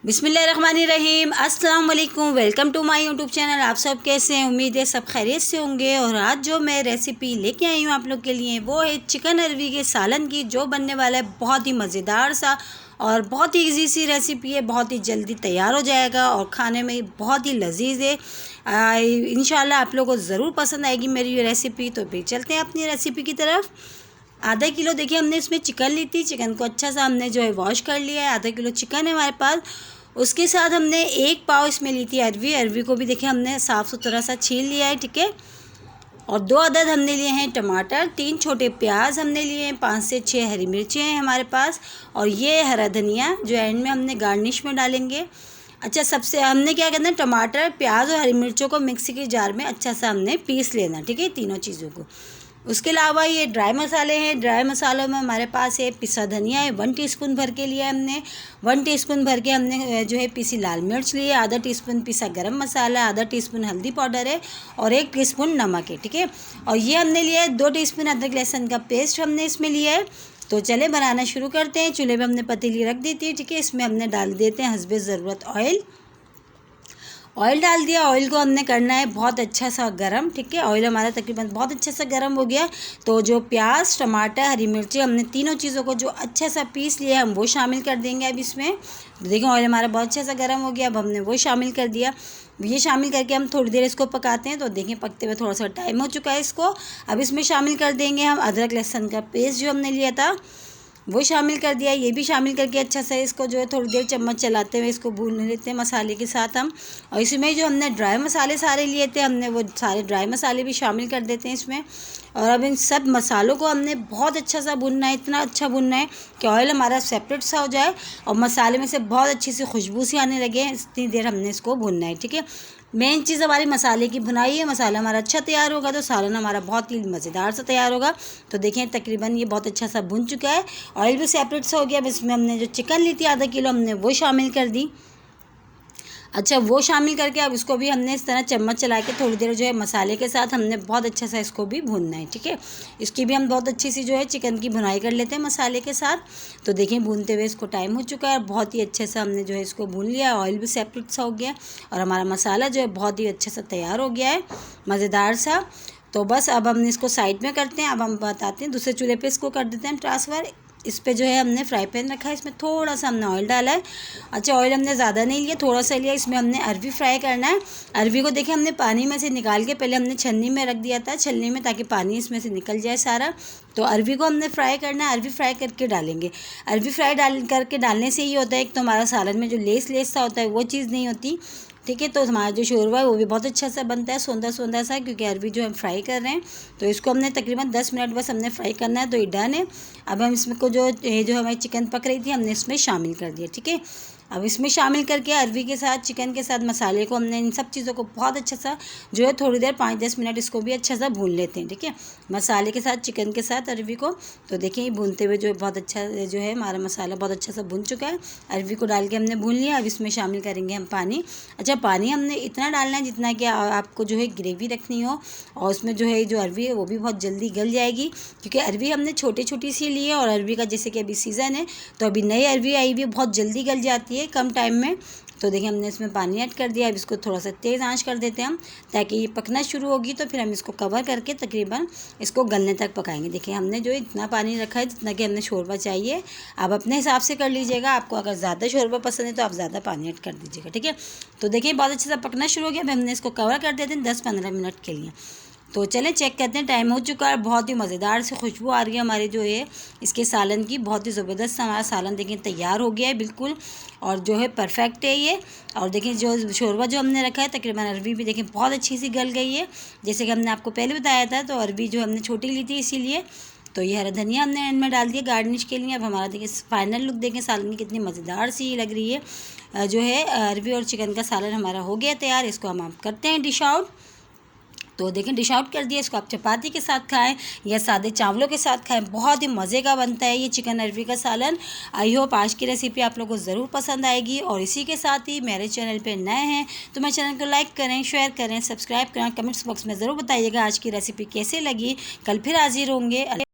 बिस्मिल्लाहिर्रहमानिर्रहीम, अस्सलाम वालेकुम। Welcome to my YouTube channel. आप सब कैसे हैं? उम्मीद है सब खैरियत से होंगे। और आज जो मैं रेसिपी लेके आई हूँ आप लोग के लिए वो है चिकन अरवी के सालन की, जो बनने वाला है बहुत ही मज़ेदार सा और बहुत ही इजी सी रेसिपी है। बहुत ही जल्दी तैयार हो जाएगा और खाने में बहुत ही लजीज है। इंशाल्लाह आप लोगों को ज़रूर पसंद आएगी मेरी ये रेसिपी। तो फिर चलते हैं अपनी रेसिपी की तरफ। आधा किलो देखिए हमने इसमें चिकन ली थी। चिकन को अच्छा सा हमने जो है वॉश कर लिया है। आधा किलो चिकन है हमारे पास। उसके साथ हमने 1 पाव इसमें ली थी अरवी। अरवी को भी देखिए हमने साफ़ सुथरा सा छील लिया है, ठीक है। और 2 अदद हमने लिए हैं टमाटर, 3 छोटे प्याज हमने लिए हैं, 5 से 6 हरी मिर्चें हैं हमारे पास। और ये हरा धनिया जो एंड में हमने गार्निश में डालेंगे। अच्छा, सबसे हमने क्या करना है, टमाटर प्याज और हरी मिर्चों को मिक्सी के जार में अच्छा सा हमने पीस लेना, ठीक है, तीनों चीज़ों को। उसके अलावा ये ड्राई मसाले हैं। ड्राई मसालों में हमारे पास है पिसा धनिया है, 1 टीस्पून भर के लिया है हमने। 1 टीस्पून भर के हमने जो है पीसी लाल मिर्च ली है। आधा टीस्पून पिसा गरम मसाला, आधा टीस्पून हल्दी पाउडर है और 1 टीस्पून नमक है, ठीक है। और ये हमने लिया है 2 टीस्पून अदरक लहसुन का पेस्ट हमने इसमें लिया है। तो चले बनाना शुरू करते हैं। चूल्हे पर हमने पतीली रख दी थी, ठीक है। इसमें हमने डाल देते हैं हस्बे ज़रूरत ऑयल डाल दिया। ऑयल को हमने करना है बहुत अच्छा सा गरम, ठीक है। ऑयल हमारा तकरीबन बहुत अच्छा सा गरम हो गया। तो जो प्याज, टमाटर, हरी मिर्ची हमने तीनों चीज़ों को जो अच्छा सा पीस लिया हम वो शामिल कर देंगे अब इसमें। देखिए ऑयल हमारा बहुत अच्छा सा गरम हो गया। अब हमने वो शामिल कर दिया। ये शामिल करके हम थोड़ी देर इसको पकाते हैं। तो देखें पकते हुए थोड़ा सा टाइम हो चुका है इसको। अब इसमें शामिल कर देंगे हम अदरक लहसुन का पेस्ट जो हमने लिया था वो शामिल कर दिया। ये भी शामिल करके अच्छा सा इसको जो है थोड़ी देर चम्मच चलाते हुए इसको भून लेते हैं मसाले के साथ हम। और इसमें जो हमने ड्राई मसाले सारे लिए थे हमने वो सारे ड्राई मसाले भी शामिल कर देते हैं इसमें। और अब इन सब मसालों को हमने बहुत अच्छा सा भूनना है, इतना अच्छा भूनना है कि ऑयल हमारा सेपरेट सा हो जाए और मसाले में से बहुत अच्छी सी खुशबू सी आने लगे। इतनी देर हमने इसको भूनना है, ठीक है। मेन चीज़ हमारी मसाले की भुनाई है। मसाला हमारा अच्छा तैयार होगा तो सालन हमारा बहुत ही मज़ेदार सा तैयार होगा। तो देखें तकरीबन ये बहुत अच्छा सा भुन चुका है। ऑयल भी सेपरेट सा हो गया। अब इसमें हमने जो चिकन ली थी आधा किलो हमने वो शामिल कर दी। अच्छा, वो शामिल करके अब इसको भी हमने इस तरह चम्मच चला के थोड़ी देर जो है मसाले के साथ हमने बहुत अच्छा सा इसको भी भूनना है, ठीक है। इसकी भी हम बहुत अच्छी सी जो है चिकन की भुनाई कर लेते हैं मसाले के साथ। तो देखिए भूनते हुए इसको टाइम हो चुका है। बहुत ही अच्छे से हमने जो है इसको भून लिया। ऑयल भी सेपरेट सा हो गया और हमारा मसाला जो है बहुत ही अच्छे से तैयार हो गया है, मज़ेदार सा। तो बस अब हम इसको साइड में करते हैं। अब हम बताते हैं दूसरे चूल्हे पे इसको कर देते हैं ट्रांसफ़र। इस पे जो है हमने फ्राई पैन रखा है, इसमें थोड़ा सा हमने ऑयल डाला है। अच्छा, ऑयल हमने ज़्यादा नहीं लिया, थोड़ा सा लिया। इसमें हमने अरवी फ्राई करना है। अरवी को देखिए हमने पानी में से निकाल के पहले हमने छन्नी में रख दिया था, छलनी में, ताकि पानी इसमें से निकल जाए सारा। तो अरवी को हमने फ्राई करना है। अरवी फ्राई करके डालेंगे। अरवी फ्राई करके डालने से ये होता है, एक तो हमारा सालन में जो लेस सा होता है वो चीज़ नहीं होती, ठीक है। तो हमारा जो शोरबा है वो भी बहुत अच्छा सा बनता है, सौंधा सौंधा सा, क्योंकि अरवी जो हम फ्राई कर रहे हैं। तो इसको हमने तकरीबन 10 मिनट बस हमने फ्राई करना है। तो ये डन है। अब हम इसमें को जो हमारी चिकन पक रही थी हमने इसमें शामिल कर दिया, ठीक है। अब इसमें शामिल करके अरवी के साथ, चिकन के साथ, मसाले को हमने इन सब चीज़ों को बहुत अच्छा सा जो है थोड़ी देर 5-10 मिनट इसको भी अच्छा सा भून लेते हैं, ठीक है। मसाले के साथ, चिकन के साथ अरवी को। तो देखिए भूनते हुए जो है बहुत अच्छा जो है हमारा मसाला बहुत अच्छा सा भून चुका है। अरवी को डाल के हमने भून लिया। अब इसमें शामिल करेंगे हम पानी। अच्छा, पानी हमने इतना डालना है जितना कि आपको जो है ग्रेवी रखनी हो। और उसमें जो है जो अरवी है वो भी बहुत जल्दी गल जाएगी, क्योंकि अरवी हमने छोटी छोटी सी ली है। और अरवी का जैसे कि अभी सीज़न है तो अभी नई अरवी आई हुई है, बहुत जल्दी गल जाती है कम टाइम में। तो देखिए हमने इसमें पानी ऐड कर दिया। अब इसको थोड़ा सा तेज़ आंच कर देते हैं हम, ताकि ये पकना शुरू होगी तो फिर हम इसको कवर करके तकरीबन इसको गलने तक पकाएंगे। देखिए हमने जो इतना पानी रखा है जितना कि हमने शोरबा चाहिए। आप अपने हिसाब से कर लीजिएगा। आपको अगर ज़्यादा शोरबा पसंद है तो आप ज़्यादा पानी ऐड कर दीजिएगा, ठीक है। तो देखिए बहुत अच्छे से पकना शुरू हो गया। अब हमने इसको कवर कर देते हैं 10-15 मिनट के लिए। तो चलें चेक करते हैं, टाइम हो चुका है। बहुत ही मज़ेदार से खुशबू आ रही है हमारी जो है इसके सालन की। बहुत ही ज़बरदस्त हमारा सालन देखिए तैयार हो गया है बिल्कुल, और जो है परफेक्ट है ये। और देखिए जो शोरबा जो हमने रखा है तकरीबन अरवी भी देखिए बहुत अच्छी सी गल गई है, जैसे कि हमने आपको पहले बताया था। तो अरवी जो हमने छोटी ली थी इसीलिए। तो ये हरा धनिया हमने एंड में डाल दिया गार्निश के लिए। अब हमारा देखिए फाइनल लुक देखें सालन की, कितनी मज़ेदार सी लग रही है। जो है अरवी और चिकन का सालन हमारा हो गया तैयार। इसको हम करते हैं डिश आउट। तो देखें डिश आउट कर दिया। इसको आप चपाती के साथ खाएं या सादे चावलों के साथ खाएं, बहुत ही मज़े का बनता है ये चिकन अरवी का सालन। आई होप आज की रेसिपी आप लोगों को ज़रूर पसंद आएगी। और इसी के साथ ही मेरे चैनल पे नए हैं तो मेरे चैनल को लाइक करें, शेयर करें, सब्सक्राइब करें। कमेंट्स बॉक्स में ज़रूर बताइएगा आज की रेसिपी कैसे लगी। कल फिर हाजिर होंगे।